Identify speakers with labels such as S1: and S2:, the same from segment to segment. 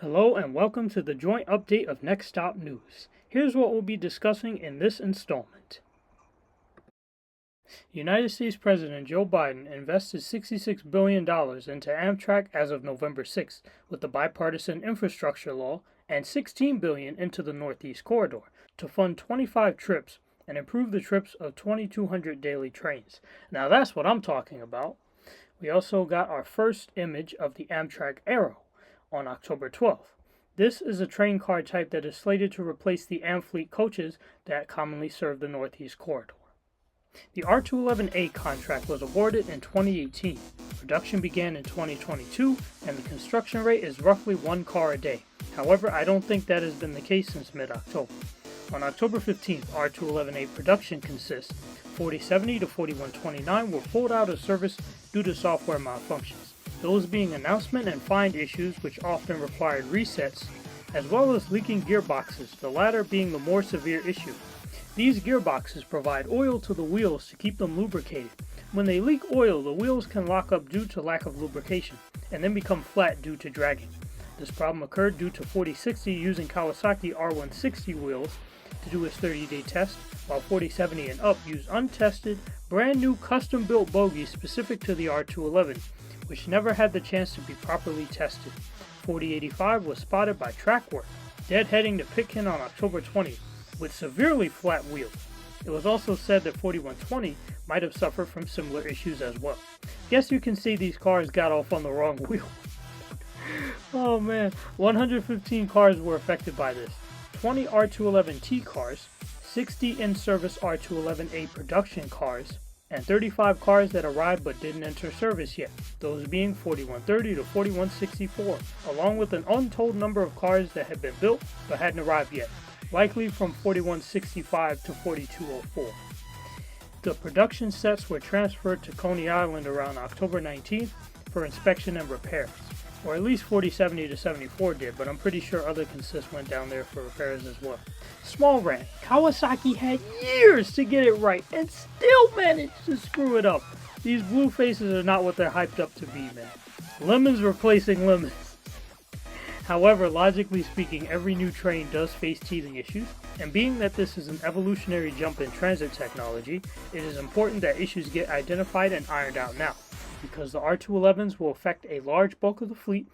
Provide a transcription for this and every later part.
S1: Hello and welcome to the joint update of Next Stop News. Here's what we'll be discussing in this installment. United States President Joe Biden invested $66 billion into Amtrak as of November 6th with the bipartisan infrastructure law and $16 billion into the Northeast Corridor to fund 25 trips and improve the trips of 2,200 daily trains. Now that's what I'm talking about. We also got our first image of the Amtrak Arrow on October 12th. This is a train car type that is slated to replace the Amfleet coaches that commonly serve the Northeast Corridor. The R211A contract was awarded in 2018. Production began in 2022, and the construction rate is roughly one car a day. However, I don't think that has been the case since mid-October. On October 15th, R211A production consists 4070 to 4129 were pulled out of service due to software malfunctions, those being announcement and find issues which often required resets, as well as leaking gearboxes, the latter being the more severe issue. These gearboxes provide oil to the wheels to keep them lubricated. When they leak oil, the wheels can lock up due to lack of lubrication, and then become flat due to dragging. This problem occurred due to 4060 using Kawasaki R160 wheels to do its 30-day test, while 4070 and up used untested, brand new custom-built bogies specific to the R211, which never had the chance to be properly tested. 4085 was spotted by Trackwork, deadheading to Pitkin on October 20th, with severely flat wheels. It was also said that 4120 might have suffered from similar issues as well. Guess you can see these cars got off on the wrong wheel. Oh man, 115 cars were affected by this. 20 R211T cars, 60 in-service R211A production cars, and 35 cars that arrived but didn't enter service yet, those being 4130 to 4164, along with an untold number of cars that had been built but hadn't arrived yet, likely from 4165 to 4204. The production sets were transferred to Coney Island around October 19th for inspection and repairs, or at least 4070 to 74 did, but I'm pretty sure other consists went down there for repairs as well. Small rant, Kawasaki had years to get it right and still managed to screw it up. These blue faces are not what they're hyped up to be, man. Lemons replacing lemons. However, logically speaking, every new train does face teething issues, and being that this is an evolutionary jump in transit technology, it is important that issues get identified and ironed out now, because the R211s will affect a large bulk of the fleet,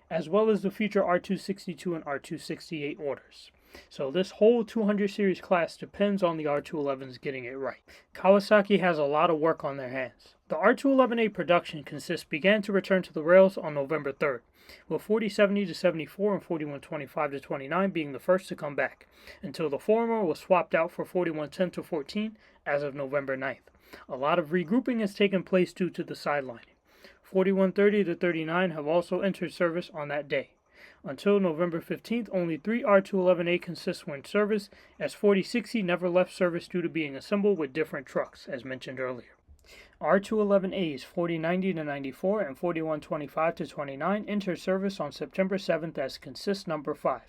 S1: as well as the future R262 and R268 orders. So this whole 200 series class depends on the R211s getting it right. Kawasaki has a lot of work on their hands. The R211A production consists began to return to the rails on November 3rd, with 4070 to 74 and 4125 to 29 being the first to come back, until the former was swapped out for 4110 to 14 as of November 9th. A lot of regrouping has taken place due to the sidelining. 4130 to 39 have also entered service on that day. Until November 15th, only 3 R211A consists were in service, as 4060 never left service due to being assembled with different trucks, as mentioned earlier. R211As 4090 to 94 and 4125 to 29 entered service on September 7th as consist number 5.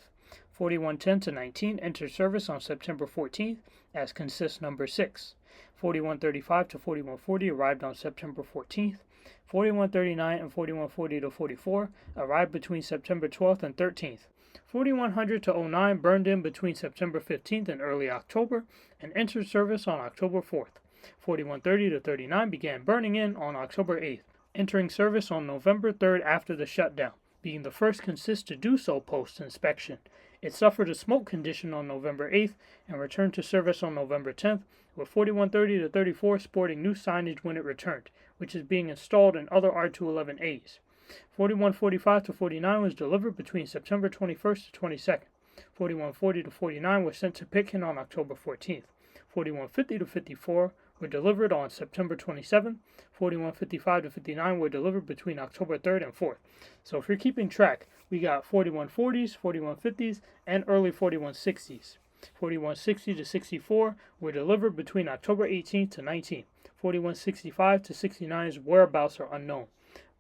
S1: 4110 to 19 entered service on September 14th as consist number 6. 4135 to 4140 arrived on September 14th. 4139 and 4140 to 44 arrived between September 12th and 13th. 4100 to 09 burned in between September 15th and early October and entered service on October 4th. 4130 to 39 began burning in on October 8th, entering service on November 3rd after the shutdown, being the first consist to do so post-inspection. It suffered a smoke condition on November 8th and returned to service on November 10th, with 4130 to 34 sporting new signage when it returned, which is being installed in other R211As. 4145 to 49 was delivered between September 21st to 22nd. 4140 to 49 was sent to Pitkin on October 14th. 4150 to 54 were delivered on September 27th. 4155 to 59 were delivered between October 3rd and 4th. So if you're keeping track, we got 4140s, 4150s, and early 4160s. 4160 to 64 were delivered between October 18th to 19th. 4165 to 69's whereabouts are unknown.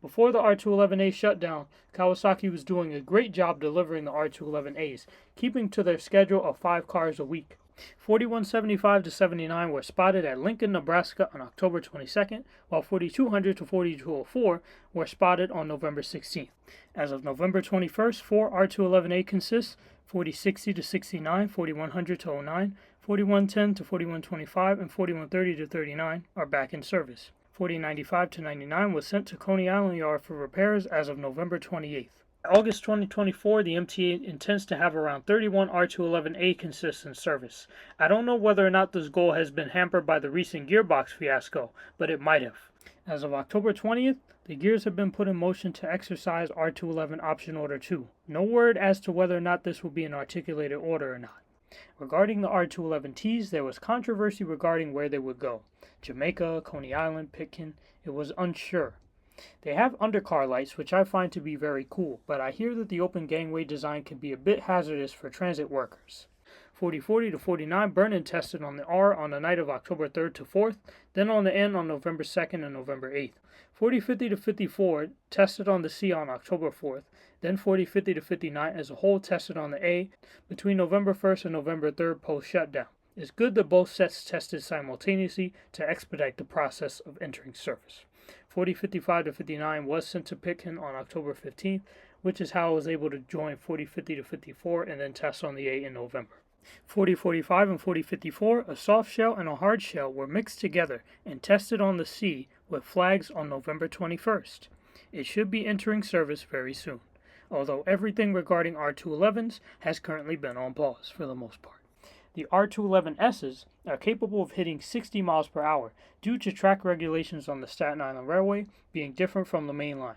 S1: Before the R211A shutdown, Kawasaki was doing a great job delivering the R211As, keeping to their schedule of 5 cars a week. 4175 to 79 were spotted at Lincoln, Nebraska on October 22nd, while 4200 to 4204 were spotted on November 16th. As of November 21st, 4 R211A consists, 4060 to 69, 4100 to 09, 4110 to 4125, and 4130 to 39 are back in service. 4095 to 99 was sent to Coney Island Yard for repairs as of November 28th. August 2024, the MTA intends to have around 31 R211A consists in service. I don't know whether or not this goal has been hampered by the recent gearbox fiasco, but it might have. As of October 20th, the gears have been put in motion to exercise R211 Option Order 2. No word as to whether or not this will be an articulated order or not. Regarding the R211Ts, there was controversy regarding where they would go. Jamaica, Coney Island, Pitkin, it was unsure. They have undercar lights, which I find to be very cool, but I hear that the open gangway design can be a bit hazardous for transit workers. 4040 to 49 burn-in tested on the R on the night of October 3rd to 4th, then on the N on November 2nd and November 8th. 4050 to 54 tested on the C on October 4th, then 4050 to 59 as a whole tested on the A between November 1st and November 3rd post-shutdown. It's good that both sets tested simultaneously to expedite the process of entering service. 4055 to 59 was sent to Pitkin on October 15th, which is how I was able to join 4050 to 54 and then test on the A in November. 4045 and 4054, a soft shell and a hard shell were mixed together and tested on the C with flags on November 21st. It should be entering service very soon, although everything regarding R211s has currently been on pause for the most part. The R211Ss are capable of hitting 60 miles per hour due to track regulations on the Staten Island Railway being different from the main line.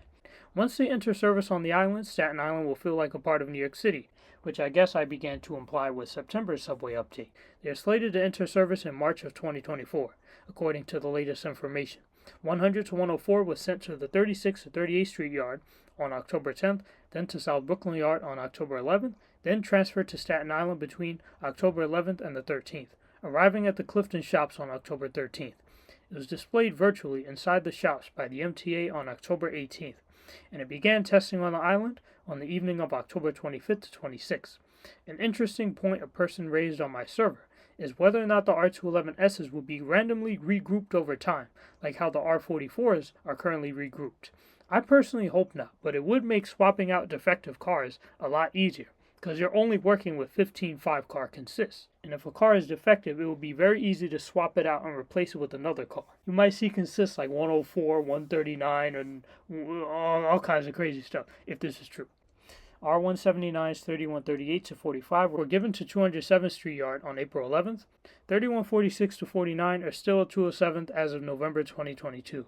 S1: Once they enter service on the island, Staten Island will feel like a part of New York City, which I guess I began to imply with September's subway update. They are slated to enter service in March of 2024, according to the latest information. 100 to 104 was sent to the 36th to 38th Street Yard on October 10th, then to South Brooklyn Yard on October 11th, then transferred to Staten Island between October 11th and the 13th, arriving at the Clifton shops on October 13th. It was displayed virtually inside the shops by the MTA on October 18th, and it began testing on the island on the evening of October 25th to 26th. An interesting point a person raised on my server is whether or not the R211Ss will be randomly regrouped over time, like how the R44s are currently regrouped. I personally hope not, but it would make swapping out defective cars a lot easier, because you're only working with 15 5-car consists, and if a car is defective, it will be very easy to swap it out and replace it with another car. You might see consists like 104, 139, and all kinds of crazy stuff, if this is true. R179's 3138 to 45 were given to 207th Street Yard on April 11th. 3146 to 49 are still at 207th as of November 2022.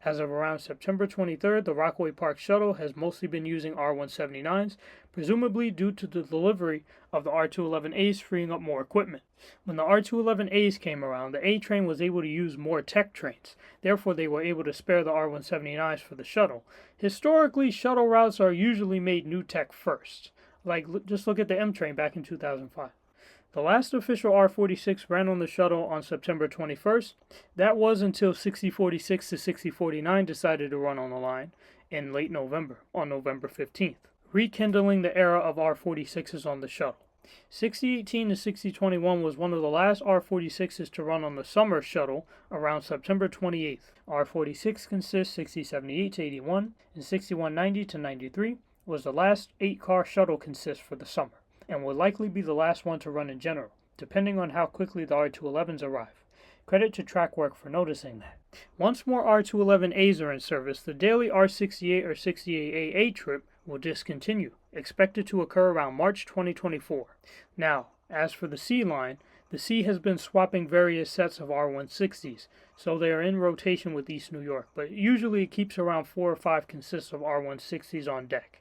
S1: As of around September 23rd, the Rockaway Park Shuttle has mostly been using R179s, presumably due to the delivery of the R211As freeing up more equipment. When the R211As came around, the Airtrain was able to use more tech trains. Therefore, they were able to spare the R179s for the shuttle. Historically, shuttle routes are usually made new tech first. Just look at the M train back in 2005. The last official R46 ran on the shuttle on September 21st. That was until 6046 to 6049 decided to run on the line in late November, on November 15th, rekindling the era of R46s on the shuttle. 6018 to 6021 was one of the last R46s to run on the summer shuttle around September 28th. R46 consists 6078 to 81 and 6190 to 93 was the last 8-car shuttle consist for the summer, and will likely be the last one to run in general, depending on how quickly the R211s arrive. Credit to Trackwork for noticing that. Once more R211As are in service, the daily R68 or 68AA trip will discontinue, expected to occur around March 2024. Now, as for the C line, the C has been swapping various sets of R160s, so they are in rotation with East New York, but usually it keeps around 4 or 5 consists of R160s on deck.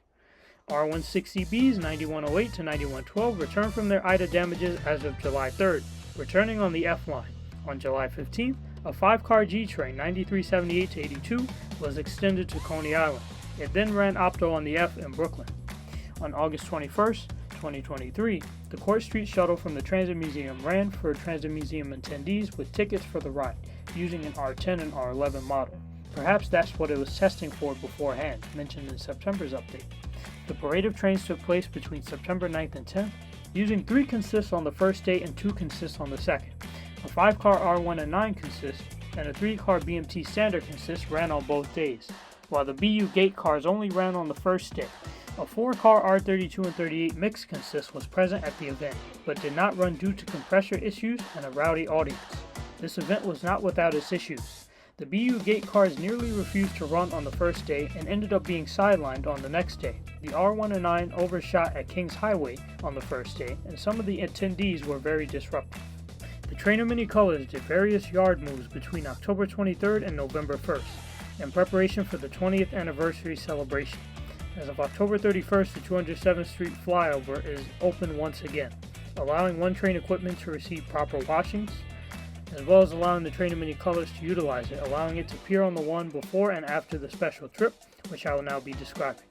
S1: R160Bs 9108 to 9112 returned from their IDA damages as of July 3rd, returning on the F line. On July 15th, a 5-car G train 9378 to 82 was extended to Coney Island. It then ran Opto on the F in Brooklyn. On August 21st, 2023, the Court Street Shuttle from the Transit Museum ran for Transit Museum attendees with tickets for the ride, using an R10 and R11 model. Perhaps that's what it was testing for beforehand, mentioned in September's update. The parade of trains took place between September 9th and 10th, using 3 consists on the first day and 2 consists on the second. A 5-car R109 consist and a 3-car BMT standard consist ran on both days, while the BU gate cars only ran on the first day. A 4-car R32 and 38 mixed consist was present at the event, but did not run due to compressor issues and a rowdy audience. This event was not without its issues. The BU gate cars nearly refused to run on the first day and ended up being sidelined on the next day. The R109 overshot at Kings Highway on the first day, and some of the attendees were very disruptive. The Trainer Mini Colors did various yard moves between October 23rd and November 1st, in preparation for the 20th anniversary celebration. As of October 31st, the 207th Street flyover is open once again, allowing one train equipment to receive proper washings, as well as allowing the Trainer Mini Colors to utilize it, allowing it to appear on the one before and after the special trip, which I will now be describing.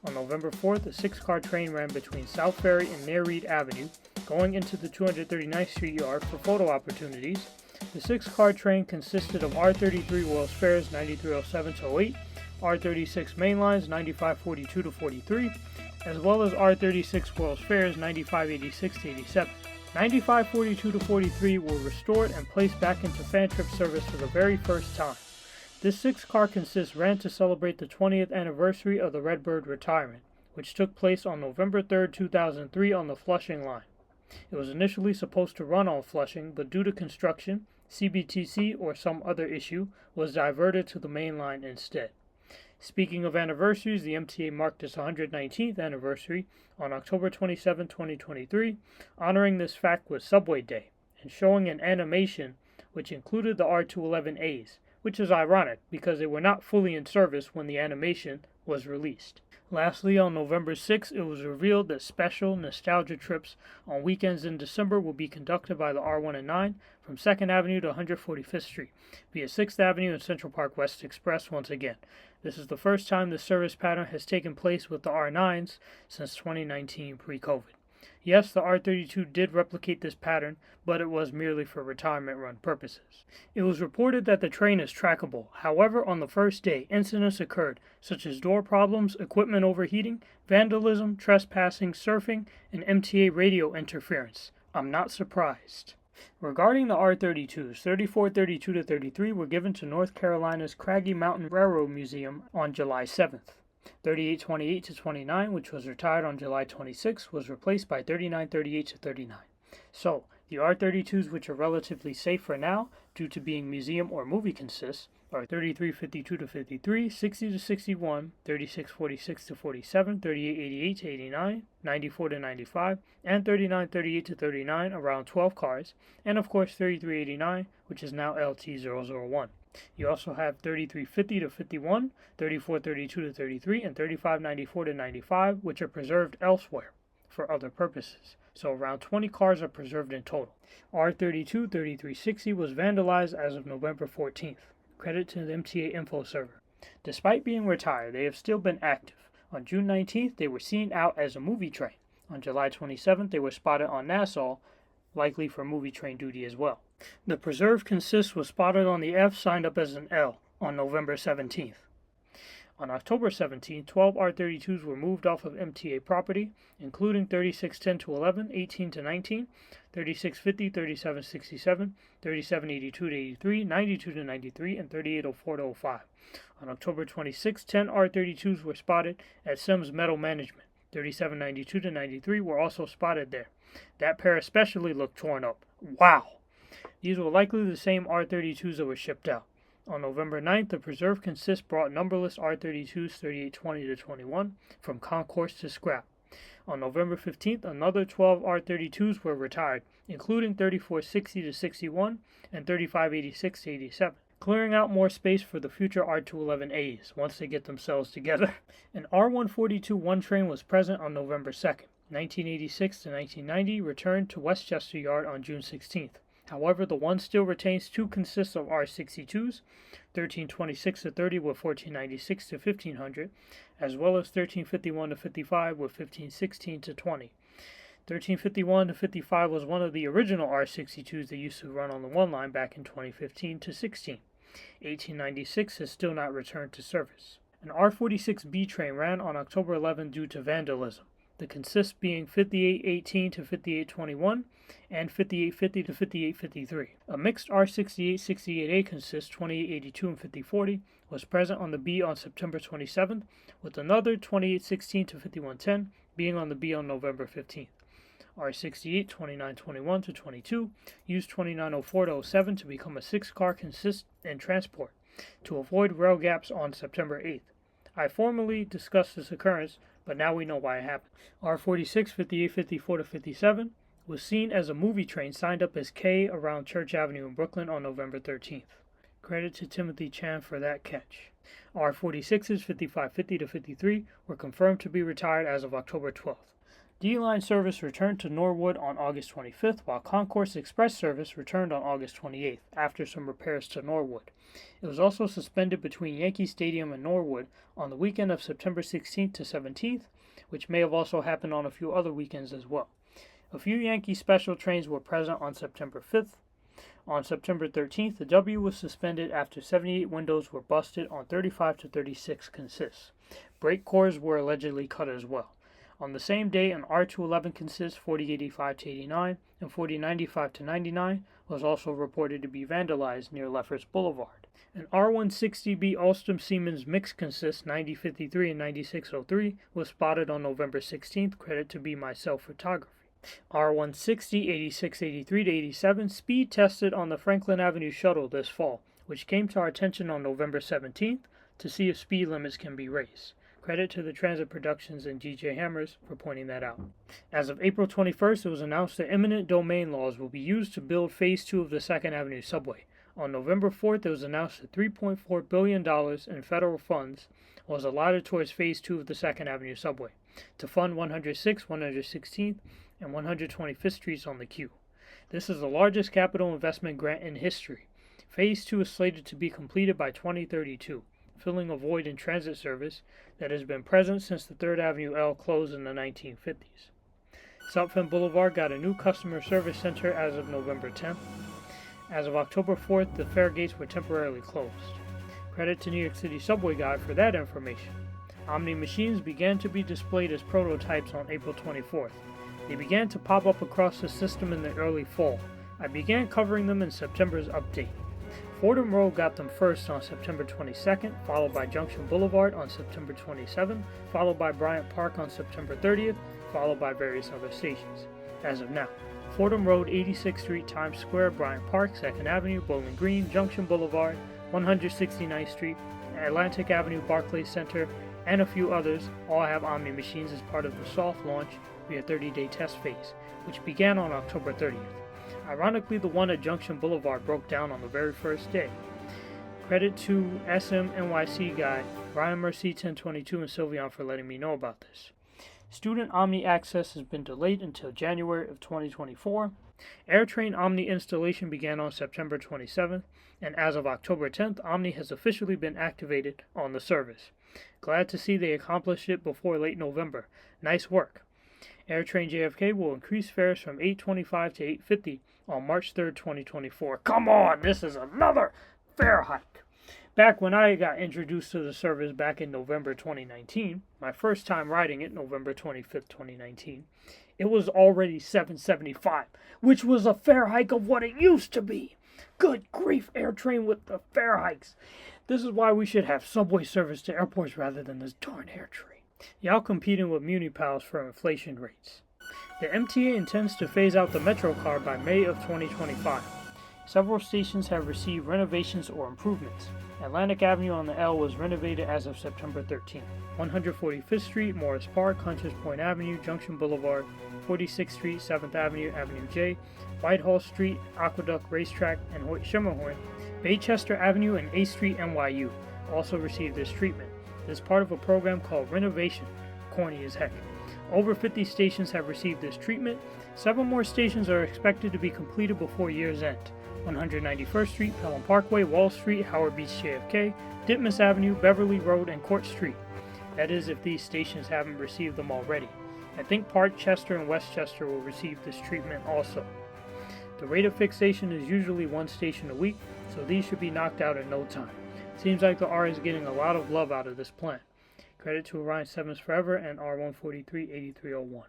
S1: On November 4th, a 6-car train ran between South Ferry and near Reed Avenue, going into the 239th Street yard for photo opportunities. The 6-car train consisted of R33 World's Fairs 9307-08, R36 Mainlines 9542-43, as well as R36 World's Fairs 9586-87. 9542-43 were restored and placed back into Fantrip service for the very first time. This 6-car consist ran to celebrate the 20th anniversary of the Redbird retirement, which took place on November 3, 2003 on the Flushing line. It was initially supposed to run on Flushing, but due to construction, CBTC or some other issue was diverted to the main line instead. Speaking of anniversaries, the MTA marked its 119th anniversary on October 27, 2023, honoring this fact with Subway Day, and showing an animation which included the R211As, which is ironic because they were not fully in service when the animation was released. Lastly, on November 6, it was revealed that special nostalgia trips on weekends in December will be conducted by the R109 from 2nd Avenue to 145th Street via 6th Avenue and Central Park West Express once again. This is the first time this service pattern has taken place with the R9s since 2019 pre-COVID. Yes, the R32 did replicate this pattern, but it was merely for retirement run purposes. It was reported that the train is trackable. However, on the first day, incidents occurred, such as door problems, equipment overheating, vandalism, trespassing, surfing, and MTA radio interference. I'm not surprised. Regarding the R32s, 3432 to 33 were given to North Carolina's Craggy Mountain Railroad Museum on July 7th. 3828 to 29, which was retired on July 26, was replaced by 3938 to 39. So, the R32s, which are relatively safe for now, due to being museum or movie consists, are 3352 to 53, 60 to 61, 3646 to 47, 3888 to 89, 94 to 95, and 3938 to 39, around 12 cars, and of course 3389, which is now LT001. You also have 3350 to 51, 3432 to 33, and 3594 to 95, which are preserved elsewhere for other purposes. So around 20 cars are preserved in total. R32 3360 was vandalized as of November 14th. Credit to the MTA Info server. Despite being retired, they have still been active. On June 19th, they were seen out as a movie train. On July 27th, they were spotted on Nassau, likely for movie train duty as well. The preserved consist was spotted on the F, signed up as an L, on November 17th. On October 17th, 12 R32s were moved off of MTA property, including 3610 to 11, 18 to 19, 3650, 3767, 3782 to 83, 92 to 93, and 3804 to 05. On October 26th, 10 R32s were spotted at Sims Metal Management. 3792 to 93 were also spotted there. That pair especially looked torn up. Wow! These were likely the same R32s that were shipped out. On November 9th, the preserved consist brought numberless R32s 3820 to 21 from concourse to scrap. On November 15th, another 12 R32s were retired, including 3460 to 61 and 3586 to 87, clearing out more space for the future R211As once they get themselves together. An R142 one train was present on November 2nd. 1986 to 1990 returned to Westchester Yard on June 16th. However, the one still retains 2 consists of R62s, 1326 to 30 with 1496 to 1500, as well as 1351 to 55 with 1516 to 20. 1351 to 55 was one of the original R62s that used to run on the one line back in 2015 to 16. 1896 has still not returned to service. An R46B train ran on October 11 due to vandalism. the consists being 5818 to 5821 and 5850 to 5853. A mixed R6868A consists 2882 and 5040 was present on the B on September 27th, with another 2816 to 5110 being on the B on November 15th. R68 2921 to 22 used 2904 to 07 to become a 6-car consist and transport to avoid rail gaps on September 8th. I formally discussed this occurrence, but now we know why it happened. R46 5854 to 57 was seen as a movie train signed up as K around Church Avenue in Brooklyn on November 13th. Credit to Timothy Chan for that catch. R46s 5550 to 53 were confirmed to be retired as of October 12th. D-Line service returned to Norwood on August 25th, while Concourse Express service returned on August 28th after some repairs to Norwood. It was also suspended between Yankee Stadium and Norwood on the weekend of September 16th to 17th, which may have also happened on a few other weekends as well. A few Yankee special trains were present on September 5th. On September 13th, the W was suspended after 78 windows were busted on 35 to 36 consists. Brake cores were allegedly cut as well. On the same day, an R211 consists 4085 to 89 and 4095 to 99 was also reported to be vandalized near Lefferts Boulevard. An R160B Alstom Siemens mix consists 9053 and 9603 was spotted on November 16th, credit to Be Myself Photography. R160 8683 to 87 speed tested on the Franklin Avenue Shuttle this fall, which came to our attention on November 17th to see if speed limits can be raised. Credit to the Transit Productions and DJ Hammers for pointing that out. As of April 21st, it was announced that eminent domain laws will be used to build Phase II of the 2nd Avenue subway. On November 4th, it was announced that $3.4 billion in federal funds was allotted towards Phase II of the 2nd Avenue subway to fund 106th, 116th, and 125th Streets on the queue. This is the largest capital investment grant in history. Phase II is slated to be completed by 2032. Filling a void in transit service that has been present since the 3rd Avenue L closed in the 1950s. Sutphin Boulevard got a new customer service center as of November 10th. As of October 4th, the fare gates were temporarily closed. Credit to New York City Subway Guide for that information. Omni machines began to be displayed as prototypes on April 24th. They began to pop up across the system in the early fall. I began covering them in September's update. Fordham Road got them first on September 22nd, followed by Junction Boulevard on September 27th, followed by Bryant Park on September 30th, followed by various other stations. As of now, Fordham Road, 86th Street, Times Square, Bryant Park, 2nd Avenue, Bowling Green, Junction Boulevard, 169th Street, Atlantic Avenue, Barclays Center, and a few others all have Omni machines as part of the soft launch via 30-day test phase, which began on October 30th. Ironically, the one at Junction Boulevard broke down on the very first day. Credit to SMNYC guy Brian Mercy 1022 and Sylvian for letting me know about this. Student Omni access has been delayed until January of 2024. Airtrain Omni installation began on September 27th, and as of October 10th, Omni has officially been activated on the service. Glad to see they accomplished it before late November. Nice work. Airtrain JFK will increase fares from $8.25 to $8.50 on March 3rd, 2024. Come on, this is another fare hike. Back when I got introduced to the service back in November 2019, my first time riding it, November 25th, 2019, it was already $7.75, which was a fare hike of what it used to be. Good grief, Airtrain with the fare hikes. This is why we should have subway service to airports rather than this darn Airtrain. Y'all competing with MuniPals for inflation rates. The MTA intends to phase out the Metrocard by May of 2025. Several stations have received renovations or improvements. Atlantic Avenue on the L was renovated as of September 13th. 145th Street, Morris Park, Hunters Point Avenue, Junction Boulevard, 46th Street, 7th Avenue, Avenue J, Whitehall Street, Aqueduct Racetrack, and Schermerhorn, Baychester Avenue, and A Street, NYU also received this treatment. This is part of a program called Re-NEW-Vation. Corny as heck. Over 50 stations have received this treatment. 7 more stations are expected to be completed before year's end. 191st Street, Pelham Parkway, Wall Street, Howard Beach JFK, Ditmas Avenue, Beverly Road, and Court Street. That is if these stations haven't received them already. I think Parkchester and Westchester will receive this treatment also. The rate of fixation is usually 1 station a week, so these should be knocked out in no time. Seems like the R is getting a lot of love out of this plan. Credit to Orion 7's Forever and R143-8301.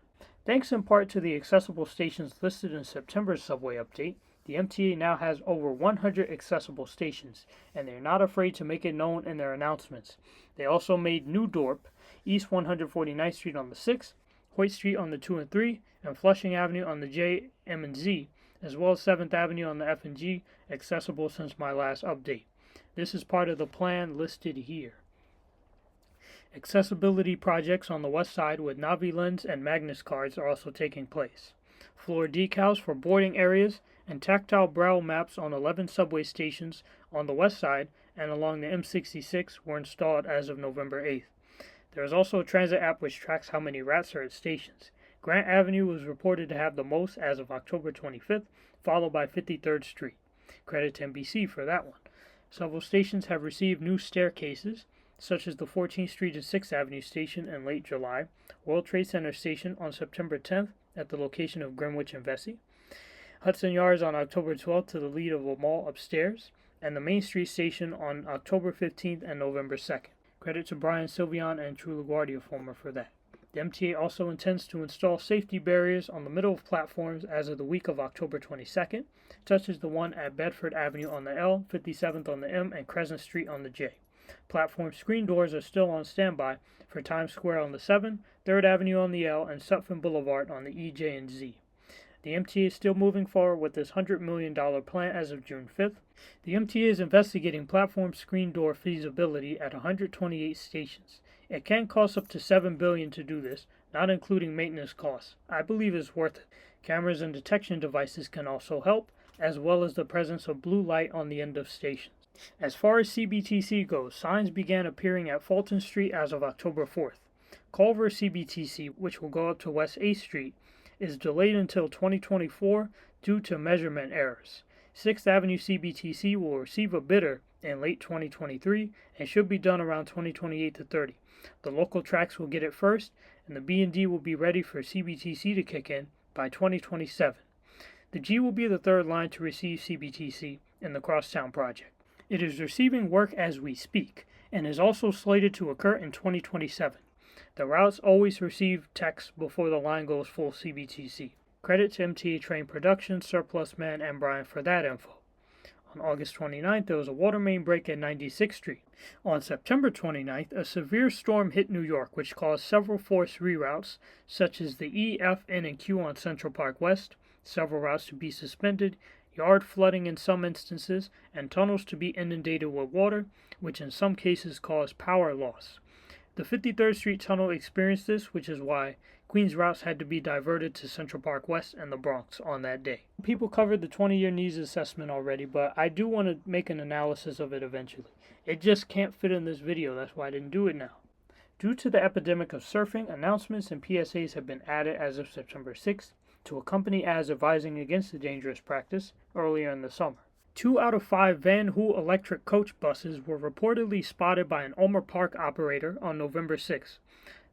S1: Thanks in part to the accessible stations listed in September's subway update, the MTA now has over 100 accessible stations, and they're not afraid to make it known in their announcements. They also made New Dorp, East 149th Street on the 6th, Hoyt Street on the 2 and 3, and Flushing Avenue on the J, M, and Z, as well as 7th Avenue on the F and G, accessible since my last update. This is part of the plan listed here. Accessibility projects on the west side with NaviLens and Magnus cards are also taking place. Floor decals for boarding areas and tactile braille maps on 11 subway stations on the west side and along the M66 were installed as of November 8th. There is also a transit app which tracks how many rats are at stations. Grant Avenue was reported to have the most as of October 25th, followed by 53rd Street. Credit to NBC for that one. Several stations have received new staircases, such as the 14th Street and 6th Avenue station in late July, World Trade Center station on September 10th at the location of Greenwich and Vesey, Hudson Yards on October 12th to the lead of a mall upstairs, and the Main Street station on October 15th and November 2nd. Credit to Brian Sylvian and True LaGuardia Former for that. The MTA also intends to install safety barriers on the middle of platforms as of the week of October 22nd, such as the one at Bedford Avenue on the L, 57th on the M, and Crescent Street on the J. Platform screen doors are still on standby for Times Square on the 7, 3rd Avenue on the L, and Sutphin Boulevard on the E, J, and Z. The MTA is still moving forward with this $100 million plan as of June 5th. The MTA is investigating platform screen door feasibility at 128 stations. It can cost up to $7 billion to do this, not including maintenance costs. I believe it's worth it. Cameras and detection devices can also help, as well as the presence of blue light on the end of stations. As far as CBTC goes, signs began appearing at Fulton Street as of October 4th. Culver CBTC, which will go up to West 8th Street, is delayed until 2024 due to measurement errors. 6th Avenue CBTC will receive a bidder in late 2023 and should be done around 2028 to 30. The local tracks will get it first, and the B&D will be ready for CBTC to kick in by 2027. The G will be the third line to receive CBTC in the Crosstown project. It is receiving work as we speak, and is also slated to occur in 2027. The routes always receive text before the line goes full CBTC. Credit to MTA Train Production, Surplus Man, and Brian for that info. On August 29th, there was a water main break at 96th Street. On September 29th, a severe storm hit New York, which caused several forced reroutes, such as the E, F, N, and Q on Central Park West, several routes to be suspended, yard flooding in some instances, and tunnels to be inundated with water, which in some cases caused power loss. The 53rd Street Tunnel experienced this, which is why Queens routes had to be diverted to Central Park West and the Bronx on that day. People covered the 20-year needs assessment already, but I do want to make an analysis of it eventually. It just can't fit in this video, that's why I didn't do it now. Due to the epidemic of surfing, announcements and PSAs have been added as of September 6th to accompany ads advising against the dangerous practice earlier in the summer. 2 out of 5 Van Hool electric coach buses were reportedly spotted by an Ulmer Park operator on November 6th.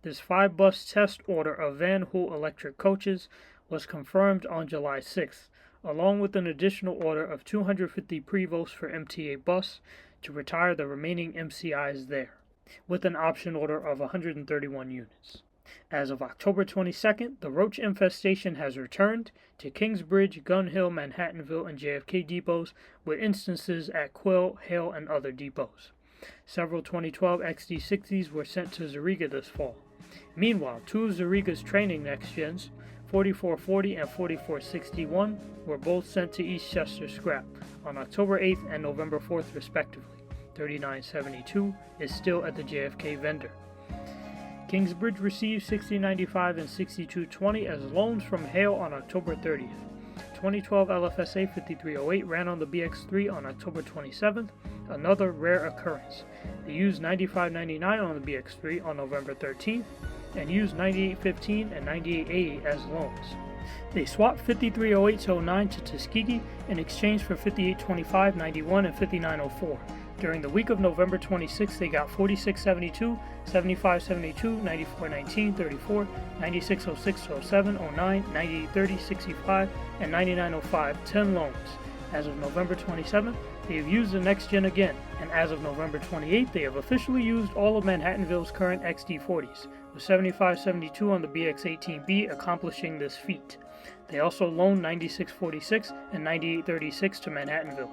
S1: This 5-bus test order of Van Hool electric coaches was confirmed on July 6th, along with an additional order of 250 Prevosts for MTA Bus to retire the remaining MCIs there, with an option order of 131 units. As of October 22nd, the roach infestation has returned to Kingsbridge, Gun Hill, Manhattanville, and JFK depots, with instances at Quill, Hale, and other depots. Several 2012 XD60s were sent to Zariga this fall. Meanwhile, 2 of Zariga's training next-gens, 4440 and 4461, were both sent to Eastchester Scrap on October 8th and November 4th respectively. 3972 is still at the JFK vendor. Kingsbridge received 6095 and 6220 as loans from Hale on October 30th. 2012 LFSA 5308 ran on the BX3 on October 27th, another rare occurrence. They used 9599 on the BX3 on November 13th, and used 9815 and 9880 as loans. They swapped 5308-09 to Tuskegee in exchange for 5825, 91, and 5904. During the week of November 26th, they got 4672, 7572, 9419, 34, 9606, 07, 09, 9830, 65, and 9905, 10 loans. As of November 27th, they have used the next gen again, and as of November 28th, they have officially used all of Manhattanville's current XD40s, with 7572 on the BX18B accomplishing this feat. They also loaned 9646 and 9836 to Manhattanville.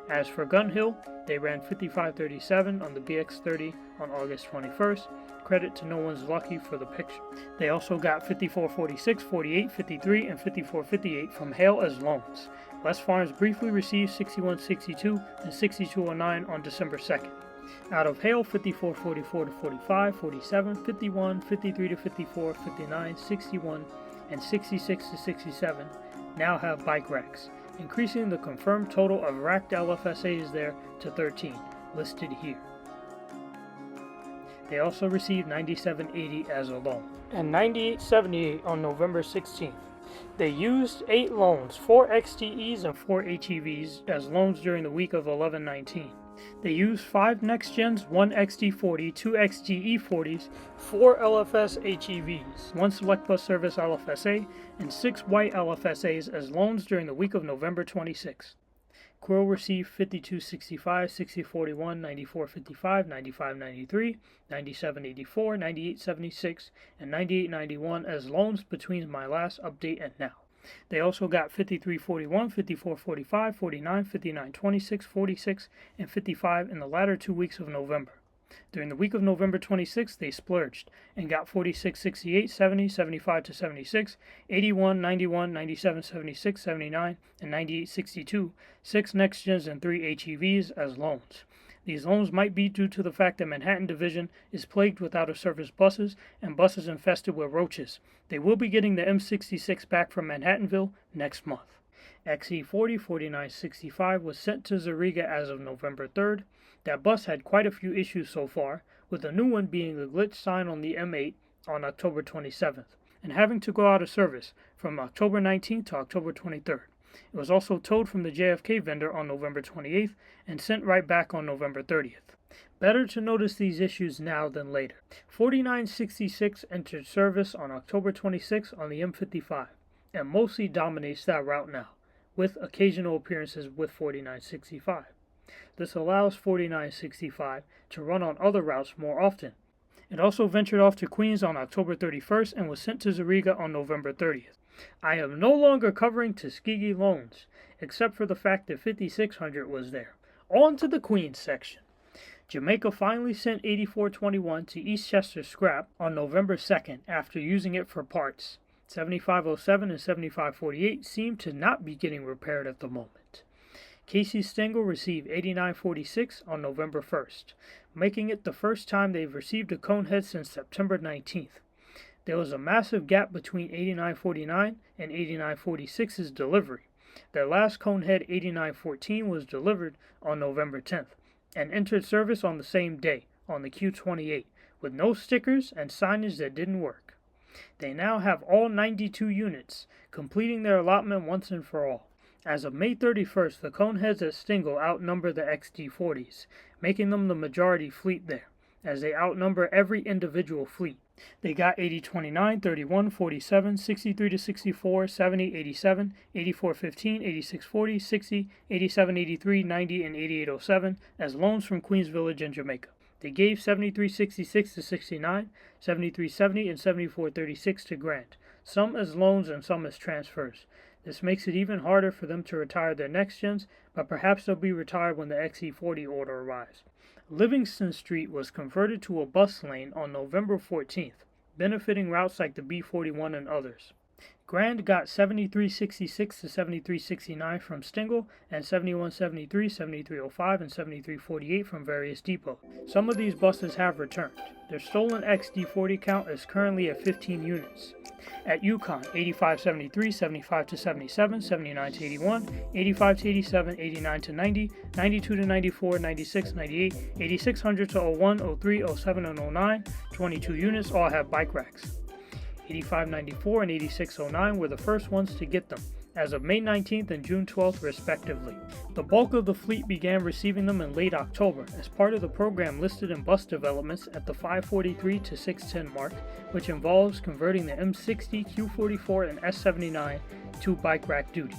S1: As for Gun Hill, they ran 5537 on the BX30 on August 21st. Credit to no one's lucky for the picture. They also got 5446, 4853, and 5458 from Hale as loans. West Farms briefly received 6162 and 6209 on December 2nd. Out of Hale, 5444 to 45, 47, 51, 53 to 54, 59, 61, and 66 to 67 now have bike racks, increasing the confirmed total of racked LFSAs there to 13, listed here. They also received 9780 as a loan, and 9878 on November 16th. They used 8 loans, 4 XTEs and 4 HEVs as loans during the week of 11/19. They used 5 Next Gens, 1 XD40, 2 XGE40s, 4 LFS HEVs, 1 Select Bus Service LFSA, and 6 white LFSAs as loans during the week of November 26. Quill received 5265, 6041, 9455, 9593, 9784, 9876, and 9891 as loans between my last update and now. They also got 5341, 5445, 49, 59, 26, 46, and 55 in the latter 2 weeks of November. During the week of November 26, they splurged and got 46, 68, 70, 75 to 76, 81, 91, 97, 76, 79, and 98, 62, 6 Next Gens and 3 HEVs as loans. These loans might be due to the fact that Manhattan Division is plagued with out-of-service buses and buses infested with roaches. They will be getting the M66 back from Manhattanville next month. XE40 4965 was sent to Zariga as of November 3rd. That bus had quite a few issues so far, with the new one being the glitch sign on the M8 on October 27th, and having to go out of service from October 19th to October 23rd. It was also towed from the JFK vendor on November 28th and sent right back on November 30th. Better to notice these issues now than later. 4966 entered service on October 26th on the M55 and mostly dominates that route now, with occasional appearances with 4965. This allows 4965 to run on other routes more often. It also ventured off to Queens on October 31st and was sent to Zariga on November 30th. I am no longer covering Tuskegee loans, except for the fact that 5600 was there. On to the Queens section. Jamaica finally sent 8421 to Eastchester Scrap on November 2nd after using it for parts. 7507 and 7548 seem to not be getting repaired at the moment. Casey Stengel received 8946 on November 1st, making it the first time they've received a conehead since September 19th. There was a massive gap between 8949 and 8946's delivery. Their last conehead 8914 was delivered on November 10th and entered service on the same day on the Q28 with no stickers and signage that didn't work. They now have all 92 units, completing their allotment once and for all. As of May 31st, the coneheads at Stengel outnumber the XD40s, making them the majority fleet there, as they outnumber every individual fleet. They got 8029, 31, 47, 63 to 64, 70, 87, 8415, 8640, 60, 8783, 90, and 8807 as loans from Queens Village and Jamaica. They gave 7366 to 69, 7370, and 7436 to Grant, some as loans and some as transfers. This makes it even harder for them to retire their next gens, but perhaps they'll be retired when the XE40 order arrives. Livingston Street was converted to a bus lane on November 14th, benefiting routes like the B41 and others. Grand got 7366 to 7369 from Stengel and 7173, 7305, and 7348 from various depots. Some of these buses have returned. Their stolen XD40 count is currently at 15 units. At Yukon, 8573, 75 to 77, 79 to 81, 85 to 87, 89 to 90, 92 to 94, 96, 98, 8600 to 01, 03, 07, and 09, 22 units all have bike racks. 8594 and 8609 were the first ones to get them, as of May 19th and June 12th respectively. The bulk of the fleet began receiving them in late October as part of the program listed in bus developments at the 543 to 610 mark, which involves converting the M60, Q44, and S79 to bike rack duty.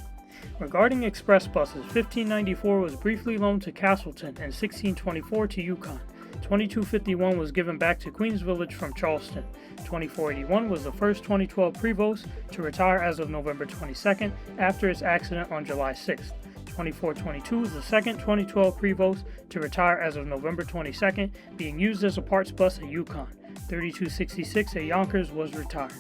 S1: Regarding express buses, 1594 was briefly loaned to Castleton and 1624 to Yukon. 2251 was given back to Queens Village from Charleston. 2481 was the first 2012 Prevost to retire as of November 22nd after its accident on July 6th. 2422 is the second 2012 Prevost to retire as of November 22nd, being used as a parts bus at Yukon. 3266 at Yonkers was retired.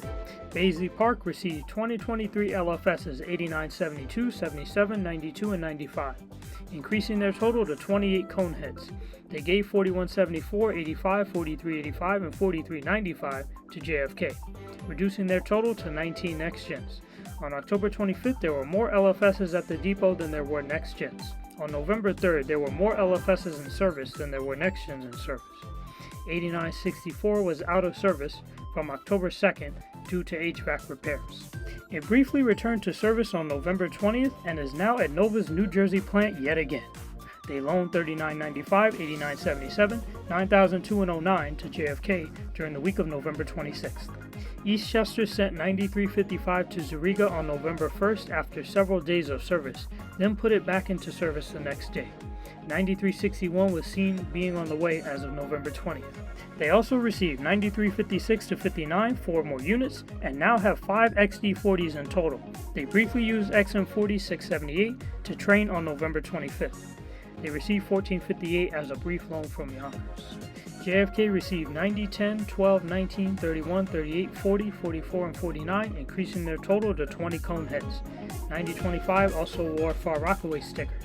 S1: Baisley Park received 2023 LFSs 89, 72, 77, 92, and 95, increasing their total to 28 cone heads. They gave 4174, 85, 4385, and 4395 to JFK, reducing their total to 19 next gens. On October 25th, there were more LFSs at the depot than there were next gens. On November 3rd, there were more LFSs in service than there were next gens in service. 8964 was out of service from October 2nd due to HVAC repairs. It briefly returned to service on November 20th and is now at Nova's New Jersey plant yet again. They loaned 3995, 8977, 9002, and 09 to JFK during the week of November 26th. Eastchester sent 9355 to Zuriga on November 1st after several days of service, then put it back into service the next day. 9361 was seen being on the way as of November 20th. They also received 9356 to 59, 4 more units, and now have 5 XD40s in total. They briefly used XM40 678 to train on November 25th. They received 1458 as a brief loan from Yonkers. JFK received 90, 10, 12, 19, 31, 38, 40, 44, and 49, increasing their total to 20 cone heads. 9025 also wore Far Rockaway stickers.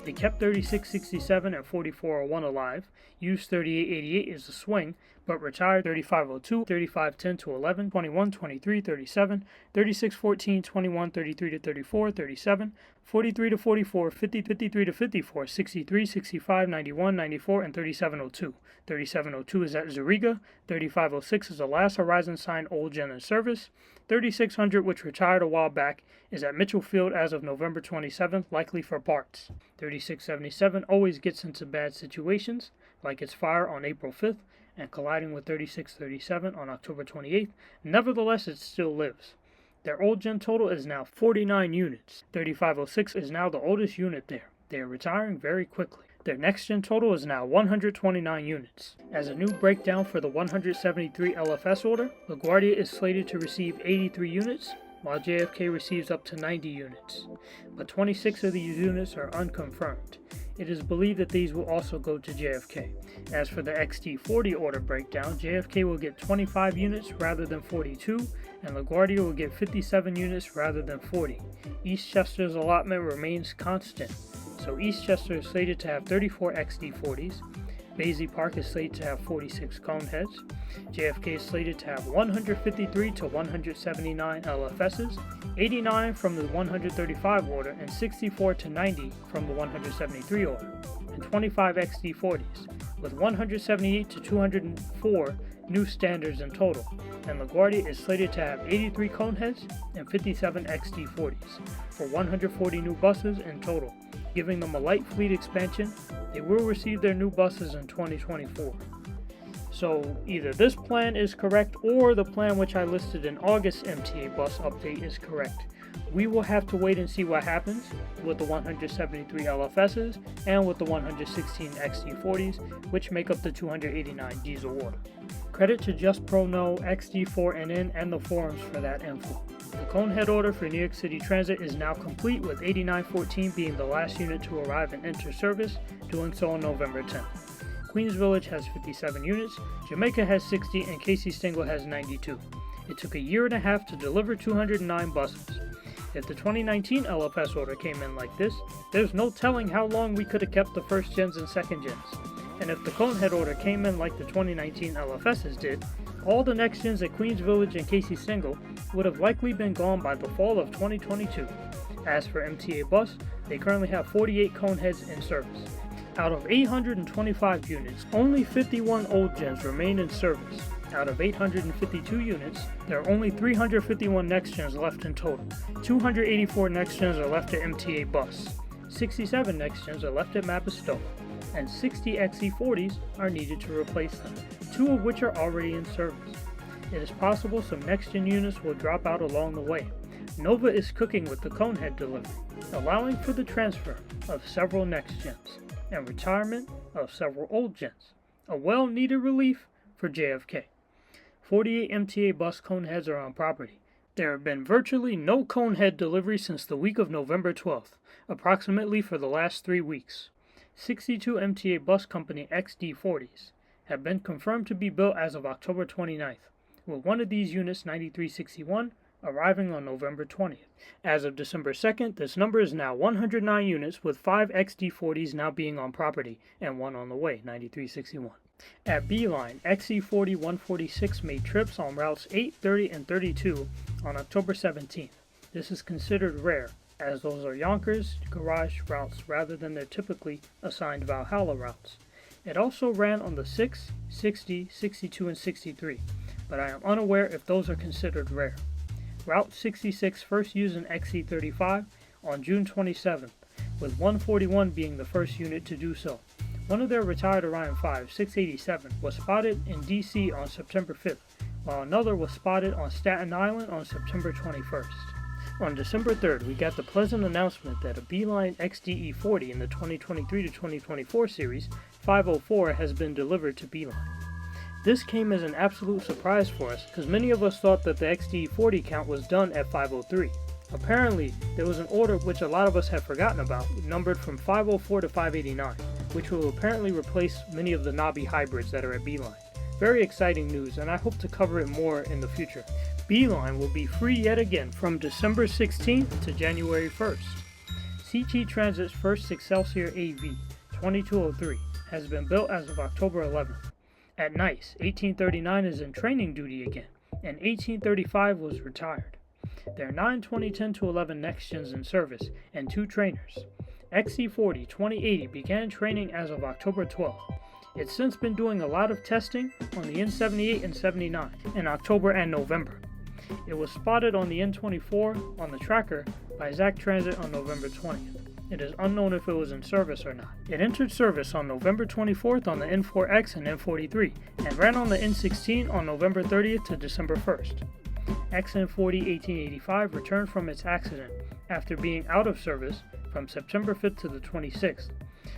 S1: They kept 3667 and 4401 alive, used 3888 as a swing, but retired 3502, 3510 to 11, 21, 23, 37, 3614, 21, 33 to 34, 37, 43 to 44, 50, 53 to 54, 63, 65, 91, 94, and 3702. 3702 is at Zuriga, 3506 is the last Horizon signed old gen in service, 3600, which retired a while back, is at Mitchell Field as of November 27th, likely for parts. 3677 always gets into bad situations, like its fire on April 5th and colliding with 3637 on October 28th. Nevertheless, it still lives. Their old gen total is now 49 units. 3506 is now the oldest unit there. They are retiring very quickly. Their next gen total is now 129 units. As a new breakdown for the 173 LFS order, LaGuardia is slated to receive 83 units, while JFK receives up to 90 units. But 26 of these units are unconfirmed. It is believed that these will also go to JFK. As for the XT40 order breakdown, JFK will get 25 units rather than 42, and LaGuardia will get 57 units rather than 40. Eastchester's allotment remains constant, so Eastchester is slated to have 34 XD40s, Baisley Park is slated to have 46 cone heads, JFK is slated to have 153 to 179 LFSs, 89 from the 135 order, and 64 to 90 from the 173 order, and 25 XD40s, with 178 to 204 new standards in total, and LaGuardia is slated to have 83 cone heads and 57 XD40s, for 140 new buses in total, giving them a light fleet expansion. They will receive their new buses in 2024. So either this plan is correct or the plan which I listed in August MTA Bus update is correct. We will have to wait and see what happens with the 173 LFSs and with the 116 XD40s, which make up the 289 diesel order. Credit to JustProKnow, XD4NN, and the forums for that info. The Conehead order for New York City Transit is now complete, with 8914 being the last unit to arrive and enter service, doing so on November 10th. Queens Village has 57 units, Jamaica has 60, and Casey Stengel has 92. It took a year and a half to deliver 209 buses. If the 2019 LFS order came in like this, there's no telling how long we could have kept the first gens and second gens. And if the Conehead order came in like the 2019 LFSs did, all the next gens at Queens Village and Casey Stengel would have likely been gone by the fall of 2022. As for MTA Bus, they currently have 48 coneheads in service. Out of 825 units, only 51 old gens remain in service. Out of 852 units, there are only 351 next gens left in total. 284 next gens are left at MTA Bus. 67 next gens are left at Mapistow, and 60 XE40s are needed to replace them, 2 of which are already in service. It is possible some next-gen units will drop out along the way. Nova is cooking with the Conehead delivery, allowing for the transfer of several next gens and retirement of several old gens, a well-needed relief for JFK. 48 MTA Bus Coneheads are on property. There have been virtually no Conehead delivery since the week of November 12th, approximately for the last 3 weeks. 62 MTA Bus Company XD40s have been confirmed to be built as of October 29th, with one of these units, 9361, arriving on November 20th. As of December 2nd, this number is now 109 units, with 5 XD40s now being on property and one on the way, 9361. At B-Line, XC40 146 made trips on routes 8, 30, and 32 on October 17th. This is considered rare, as those are Yonkers garage routes rather than their typically assigned Valhalla routes. It also ran on the 6, 60, 62, and 63, but I am unaware if those are considered rare. Route 66 first used an XC35 on June 27th, with 141 being the first unit to do so. One of their retired Orion 5, 687, was spotted in DC on September 5th, while another was spotted on Staten Island on September 21st. On December 3rd, we got the pleasant announcement that a B-Line XDE40 in the 2023 to 2024 series, 504, has been delivered to B-Line. This came as an absolute surprise for us, because many of us thought that the XDE40 count was done at 503. Apparently, there was an order which a lot of us had forgotten about, numbered from 504 to 589, which will apparently replace many of the knobby hybrids that are at B-Line. Very exciting news, and I hope to cover it more in the future. B-Line will be free yet again from December 16th to January 1st. CT Transit's first Xcelsior AV, 2203, has been built as of October 11th. At NICE, 1839 is in training duty again, and 1835 was retired. There are 9 2010 to 11 next gens in service, and 2 trainers. XC40 2080 began training as of October 12th. It's since been doing a lot of testing on the N78 and 79 in October and November. It was spotted on the N24 on the tracker by ZAC Transit on November 20th. It is unknown if it was in service or not. It entered service on November 24th on the N4X and N43, and ran on the N16 on November 30th to December 1st. XN40 1885 returned from its accident after being out of service from September 5th to the 26th.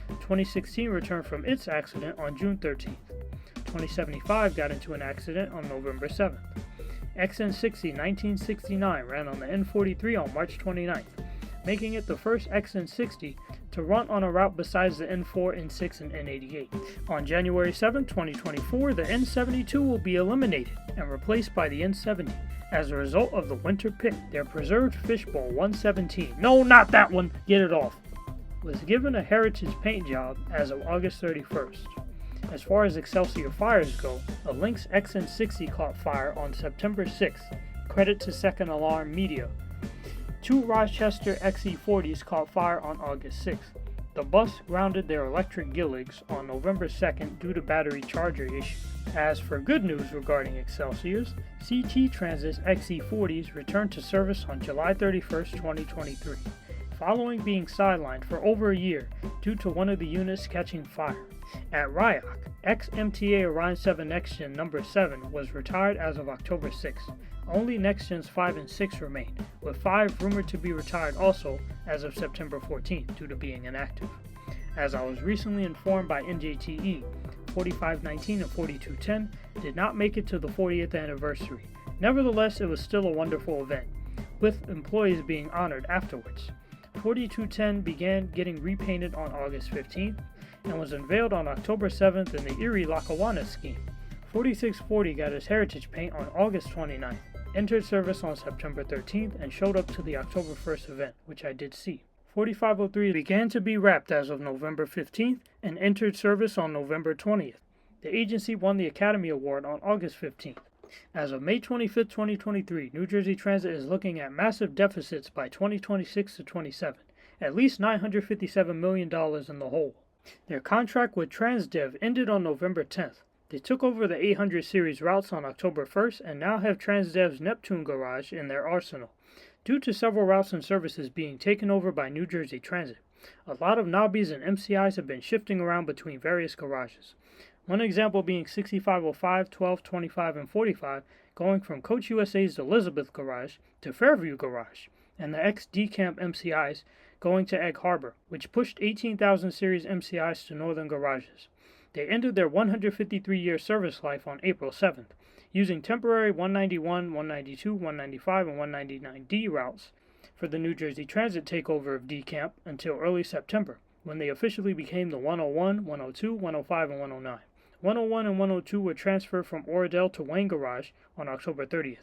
S1: 2016 returned from its accident on June 13th. 2075 got into an accident on November 7th. XN60 1969 ran on the N43 on March 29th, making it the first XN60 to run on a route besides the N4, N6, and N88. On January 7, 2024, the N72 will be eliminated and replaced by the N70 as a result of the winter pit. Their preserved fishbowl 117, no, not that one, get it off, was given a heritage paint job as of August 31st. As far as Xcelsior Fires go, a Lynx XN60 caught fire on September 6th, credit to Second Alarm Media. 2 Rochester XE40s caught fire on August 6th. The bus grounded their electric Gilligs on November 2nd due to battery charger issue. As for good news regarding Xcelsiors, CT Transit's XE40s returned to service on July 31st, 2023, following being sidelined for over a year due to one of the units catching fire. At RIOC, ex-MTA Orion Next Gen number 7 was retired as of October 6th. Only Next Gens 5 and 6 remain, with 5 rumored to be retired also as of September 14th due to being inactive. As I was recently informed by NJTE, 4519 and 4210 did not make it to the 40th anniversary. Nevertheless, it was still a wonderful event, with employees being honored afterwards. 4210 began getting repainted on August 15th and was unveiled on October 7th in the Erie Lackawanna scheme. 4640 got its heritage paint on August 29th, entered service on September 13th, and showed up to the October 1st event, which I did see. 4503 began to be wrapped as of November 15th and entered service on November 20th. The agency won the Academy Award on August 15th. As of May 25, 2023, New Jersey Transit is looking at massive deficits by 2026 to 27, at least $957 million in the hole. Their contract with TransDev ended on November 10th. They took over the 800 series routes on October 1st and now have TransDev's Neptune garage in their arsenal, due to several routes and services being taken over by New Jersey Transit. A lot of knobbies and MCIs have been shifting around between various garages. One example being 6505, 12, 25, and 45 going from Coach USA's Elizabeth Garage to Fairview Garage, and the ex-D-Camp MCIs going to Egg Harbor, which pushed 18,000 series MCIs to northern garages. They ended their 153-year service life on April 7th, using temporary 191, 192, 195, and 199D routes for the New Jersey Transit takeover of D-Camp until early September, when they officially became the 101, 102, 105, and 109. 101 and 102 were transferred from Oradell to Wayne Garage on October 30th.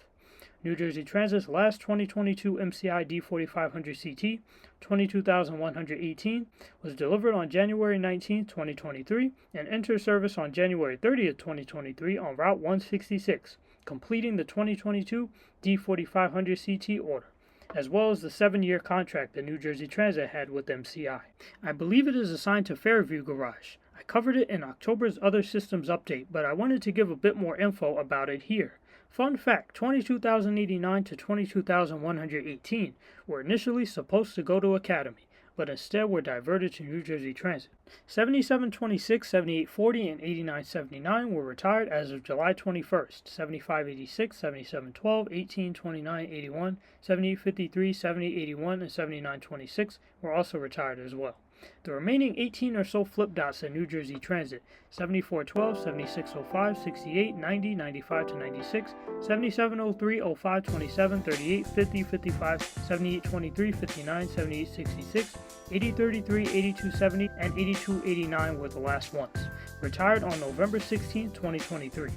S1: New Jersey Transit's last 2022 MCI D4500CT, 22,118, was delivered on January 19, 2023, and entered service on January 30, 2023 on Route 166, completing the 2022 D4500CT order, as well as the 7-year contract that New Jersey Transit had with MCI. I believe it is assigned to Fairview Garage. I covered it in October's Other Systems update, but I wanted to give a bit more info about it here. Fun fact, 22,089 to 22,118 were initially supposed to go to Academy, but instead were diverted to New Jersey Transit. 7726, 7840, and 8979 were retired as of July 21st. 7586, 7712, 1829, 81, 7853, 7881, and 7926 were also retired as well. The remaining 18 or so flip dots at New Jersey Transit, 7412, 7605, 68, 90, 95 to 96, 7703, 05, 27, 38, 50, 55, 7823, 59, 7866, 8033, 8270, and 8289 were the last ones, retired on November 16, 2023.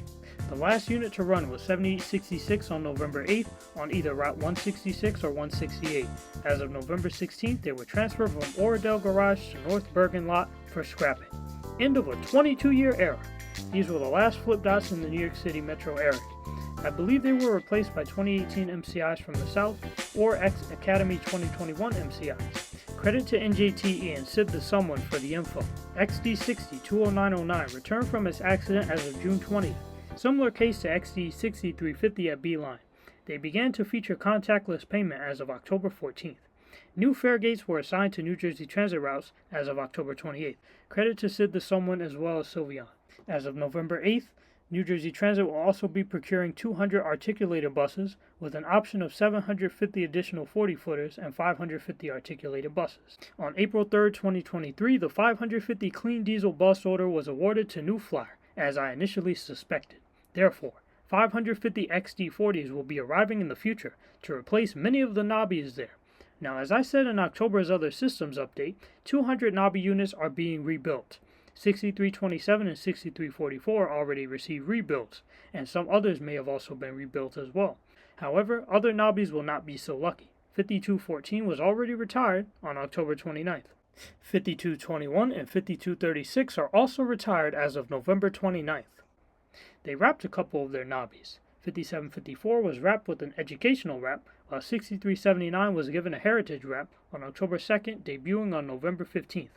S1: The last unit to run was 7866 on November 8th on either Route 166 or 168. As of November 16th, they were transferred from Oradell Garage to North Bergen Lot for scrapping. End of a 22-year era. These were the last flip dots in the New York City metro area. I believe they were replaced by 2018 MCIs from the South or ex-Academy 2021 MCIs. Credit to NJTE and Sid the Someone for the info. XD60-20909 returned from its accident as of June 20th. Similar case to XD6350 at B-Line. They began to feature contactless payment as of October 14th. New fare gates were assigned to New Jersey Transit routes as of October 28th. Credit to Sid the Someone as well as Sylvian. As of November 8th, New Jersey Transit will also be procuring 200 articulated buses with an option of 750 additional 40-footers and 550 articulated buses. On April 3rd, 2023, the 550 clean diesel bus order was awarded to New Flyer, as I initially suspected. Therefore, 550 XD40s will be arriving in the future to replace many of the Nobbies there. Now, as I said in October's Other Systems update, 200 Nobby units are being rebuilt. 6327 and 6344 already received rebuilds, and some others may have also been rebuilt as well. However, other Nobbies will not be so lucky. 5214 was already retired on October 29th. 5221 and 5236 are also retired as of November 29th. They wrapped a couple of their Nobbies. 5754 was wrapped with an educational wrap, while 6379 was given a heritage wrap on October 2nd, debuting on November 15th.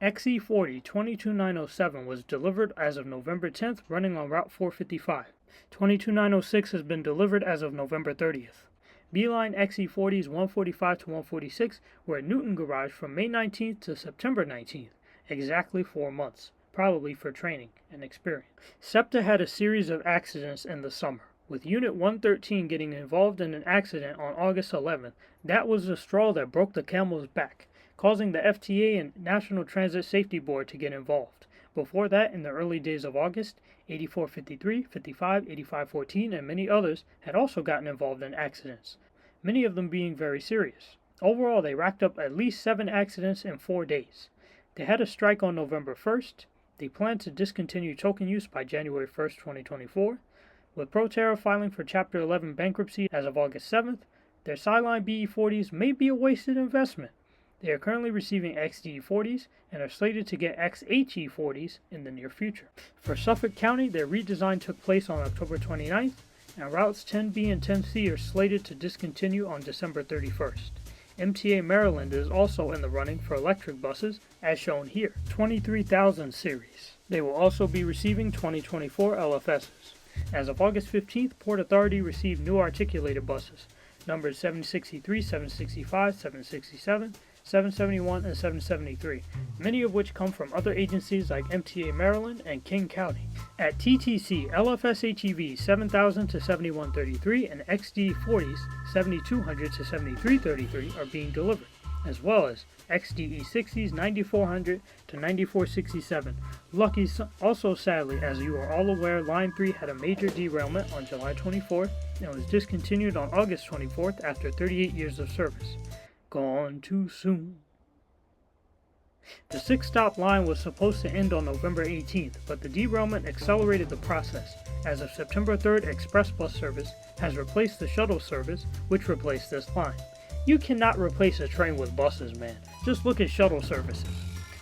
S1: XE40 22907 was delivered as of November 10th, running on Route 455. 22906 has been delivered as of November 30th. B-Line XE40s 145 to 146 were at Newton Garage from May 19th to September 19th, exactly 4 months, probably for training and experience. SEPTA had a series of accidents in the summer, with Unit 113 getting involved in an accident on August 11th. That was the straw that broke the camel's back, causing the FTA and National Transit Safety Board to get involved. Before that, in the early days of August, 8453, 55, 8514, and many others had also gotten involved in accidents, many of them being very serious. Overall, they racked up at least 7 accidents in 4 days. They had a strike on November 1st. They plan to discontinue token use by January 1st, 2024. With Proterra filing for Chapter 11 bankruptcy as of August 7th, their sideline BE40s may be a wasted investment. They are currently receiving XDE40s and are slated to get XHE40s in the near future. For Suffolk County, their redesign took place on October 29th, and routes 10B and 10C are slated to discontinue on December 31st. MTA Maryland is also in the running for electric buses, as shown here, 23,000 series. They will also be receiving 2024 LFSs. As of August 15th, Port Authority received new articulated buses, numbers 763, 765, 767, 771, and 773, many of which come from other agencies like MTA Maryland and King County. At TTC, LFSHEV 7000 to 7133 and XD40s 7200 to 7333 are being delivered, as well as XDE60s 9400 to 9467. Lucky also, sadly, as you are all aware, Line 3 had a major derailment on July 24th and was discontinued on August 24th after 38 years of service. Gone too soon. The 6-stop line was supposed to end on November 18th, but the derailment accelerated the process. As of September 3rd, express bus service has replaced the shuttle service, which replaced this line. You cannot replace a train with buses, man. Just look at shuttle services.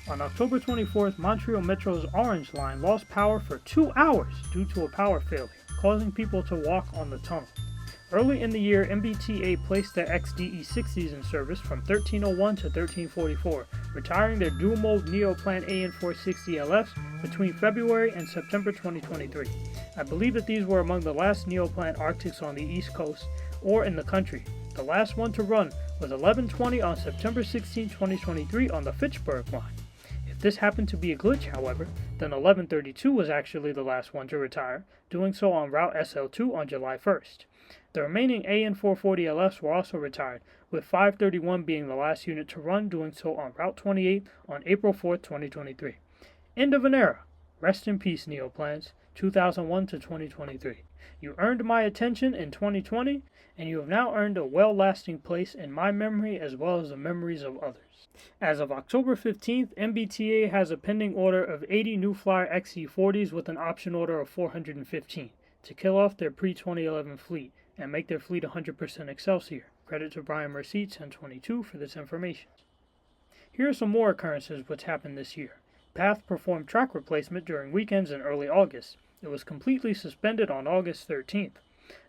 S1: On October 24th, Montreal Metro's Orange Line lost power for 2 hours due to a power failure, causing people to walk on the tunnel. Early in the year, MBTA placed their XDE60s in service from 1301 to 1344, retiring their dual-mode Neoplan AN460LFs between February and September 2023. I believe that these were among the last Neoplan Arctics on the East Coast or in the country. The last one to run was 1120 on September 16, 2023 on the Fitchburg line. If this happened to be a glitch, however, then 1132 was actually the last one to retire, doing so on Route SL2 on July 1st. The remaining AN440LFs were also retired, with 531 being the last unit to run, doing so on Route 28 on April 4, 2023. End of an era. Rest in peace, Neoplans, 2001 to 2023. You earned my attention in 2020, and you have now earned a well-lasting place in my memory as well as the memories of others. As of October 15th, MBTA has a pending order of 80 New Flyer XC40s with an option order of 415 to kill off their pre-2011 fleet and make their fleet 100% Excelsior. Credit to Brian Merced, 1022, for this information. Here are some more occurrences which happened this year. PATH performed track replacement during weekends in early August. It was completely suspended on August 13th.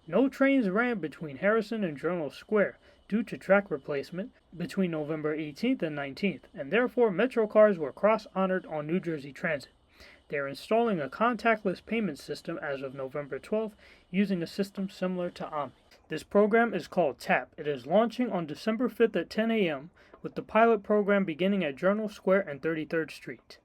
S1: No trains ran between Harrison and Journal Square due to track replacement between November 18th and 19th, and therefore Metro cars were cross-honored on New Jersey Transit. They are installing a contactless payment system as of November 12th using a system similar to OMNY. This program is called TAP. It is launching on December 5th at 10 a.m. with the pilot program beginning at Journal Square and 33rd Street.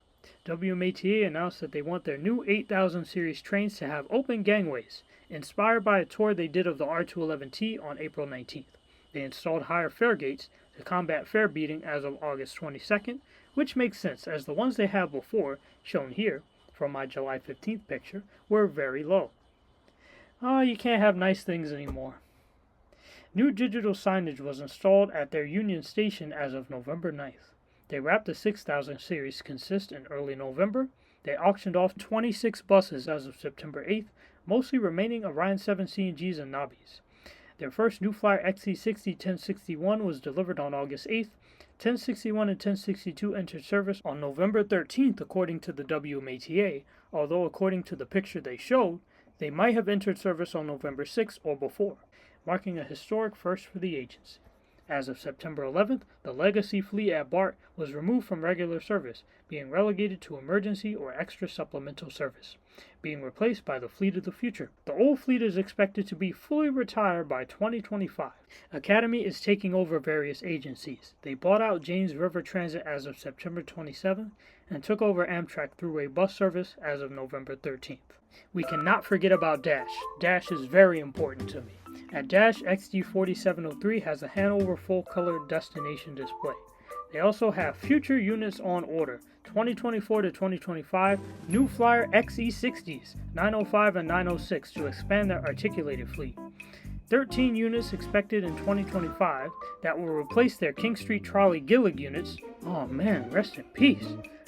S1: WMATA announced that they want their new 8000 series trains to have open gangways, inspired by a tour they did of the R211T on April 19th. They installed higher fare gates to combat fare beating as of August 22nd, which makes sense as the ones they had before, shown here from my July 15th picture, were very low. Oh, you can't have nice things anymore. New digital signage was installed at their Union Station as of November 9th. They wrapped the 6000 series consist in early November. They auctioned off 26 buses as of September 8th, mostly remaining Orion 7 CNGs and Nobbies. Their first New Flyer XC60 1061 was delivered on August 8th. 1061 and 1062 entered service on November 13th according to the WMATA, although according to the picture they showed, they might have entered service on November 6th or before, marking a historic first for the agency. As of September 11th, the legacy fleet at BART was removed from regular service, being relegated to emergency or extra supplemental service, being replaced by the fleet of the future. The old fleet is expected to be fully retired by 2025. Academy is taking over various agencies. They bought out James River Transit as of September 27th and took over Amtrak Thruway bus service as of November 13th. We cannot forget about Dash. Dash is very important to me. At Dash, XD4703 has a Hanover full-color destination display. They also have future units on order, 2024 to 2025, New Flyer XE60s, 905 and 906 to expand their articulated fleet. 13 units expected in 2025 that will replace their King Street Trolley Gillig units. Oh man, rest in peace.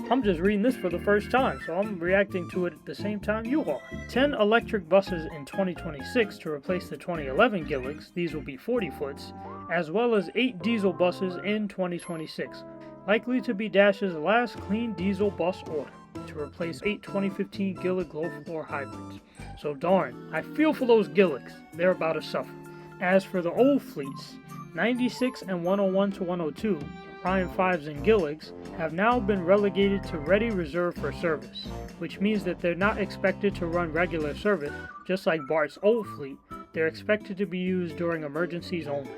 S1: I'm just reading this for the first time, so I'm reacting to it at the same time you are. 10 electric buses in 2026 to replace the 2011 Gilligs, these will be 40-foots, as well as 8 diesel buses in 2026, likely to be Dash's last clean diesel bus order, to replace 8 2015 Gillig low-floor hybrids. So darn, I feel for those Gilligs, they're about to suffer. As for the old fleets, 96 and 101 to 102, Orion 5s and Gilligs, have now been relegated to ready reserve for service, which means that they're not expected to run regular service, just like BART's old fleet. They're expected to be used during emergencies only.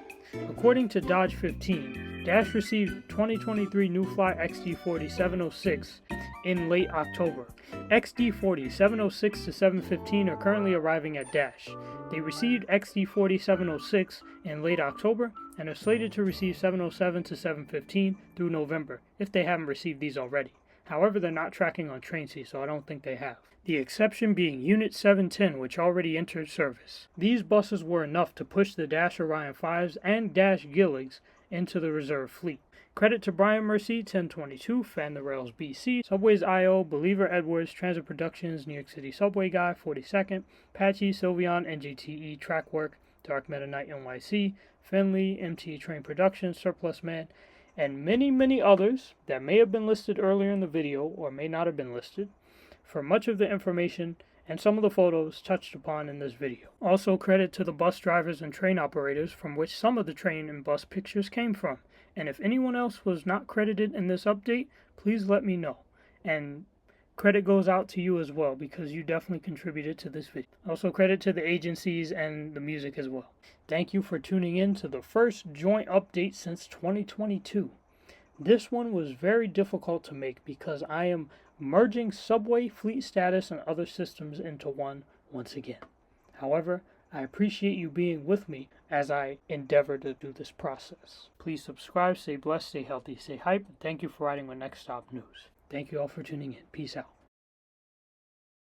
S1: According to Dodge 15, Dash received 2023 New Fly XD40-706 in late October. XD40-706 to 715 are currently arriving at Dash. They received XD40-706 in late October and are slated to receive 707 to 715 through November if they haven't received these already. However, they're not tracking on Train-C, so I don't think they have. The exception being Unit 710, which already entered service. These buses were enough to push the Dash Orion 5s and Dash Gilligs into the reserve fleet. Credit to Brian Mercy, 1022, Fan the Rails BC, Subways IO, Believer Edwards, Transit Productions, New York City Subway Guy, 42nd, Patchy, Sylveon, NGTE, Track Work, Dark Meta Knight NYC, Finley, MT Train Productions, Surplus Man, and many others that may have been listed earlier in the video or may not have been listed for much of the information and some of the photos touched upon in this video. Also credit to the bus drivers and train operators from which some of the train and bus pictures came from. And if anyone else was not credited in this update, please let me know. And credit goes out to you as well because you definitely contributed to this video. Also credit to the agencies and the music as well. Thank you for tuning in to the first joint update since 2022. This one was very difficult to make because I am merging subway, fleet status, and other systems into one once again. However, I appreciate you being with me as I endeavor to do this process. Please subscribe, stay blessed, stay healthy, stay hype, and thank you for riding with Next Stop News. Thank you all for tuning in. Peace out.